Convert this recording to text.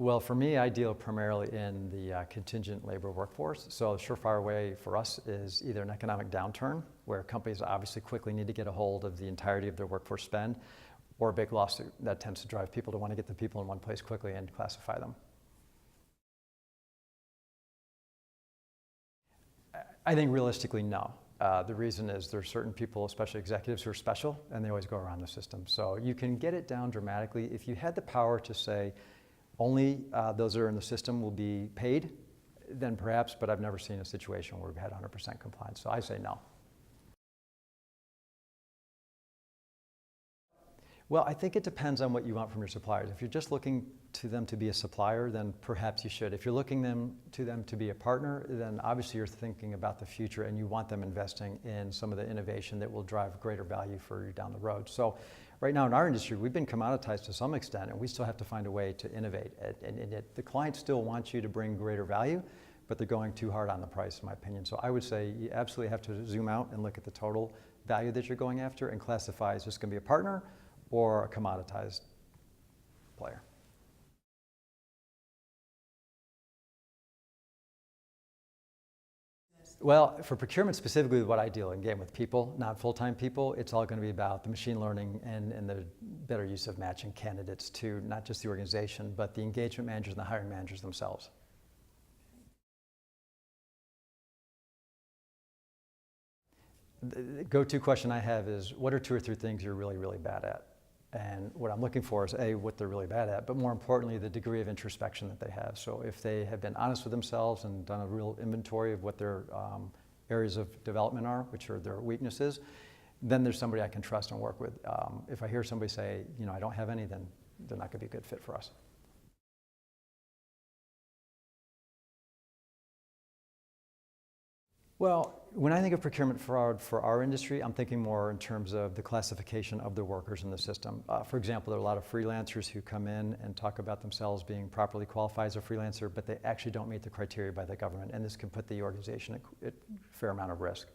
Well, for me, I deal primarily in the contingent labor workforce. So a surefire way for us is either an economic downturn, where companies obviously quickly need to get a hold of the entirety of their workforce spend, or a big lawsuit that tends to drive people to want to get the people in one place quickly and classify them. I think realistically, no. The reason is there's certain people, especially executives, who are special, and they always go around the system. So you can get it down dramatically. If you had the power to say, only those that are in the system will be paid, then perhaps, but I've never seen a situation where we've had 100% compliance. So I say no. Well, I think it depends on what you want from your suppliers. If you're just looking to them to be a supplier, then perhaps you should. If you're looking to them to be a partner, then obviously you're thinking about the future and you want them investing in some of the innovation that will drive greater value for you down the road. So right now in our industry, we've been commoditized to some extent, and we still have to find a way to innovate. And the client still wants you to bring greater value, but they're going too hard on the price, in my opinion. So I would say you absolutely have to zoom out and look at the total value that you're going after and classify, is this going to be a partner or a commoditized player? Well, for procurement specifically, what I deal in, again, with people, not full-time people, it's all going to be about the machine learning and the better use of matching candidates to not just the organization, but the engagement managers and the hiring managers themselves. The go-to question I have is, what are 2 or 3 things you're really, really bad at? And what I'm looking for is A, what they're really bad at, but more importantly, the degree of introspection that they have. So if they have been honest with themselves and done a real inventory of what their areas of development are, which are their weaknesses, then there's somebody I can trust and work with. If I hear somebody say, you know, I don't have any, then they're not going to be a good fit for us. Well, when I think of procurement fraud for our industry, I'm thinking more in terms of the classification of the workers in the system. For example, there are a lot of freelancers who come in and talk about themselves being properly qualified as a freelancer, but they actually don't meet the criteria by the government, and this can put the organization at a fair amount of risk.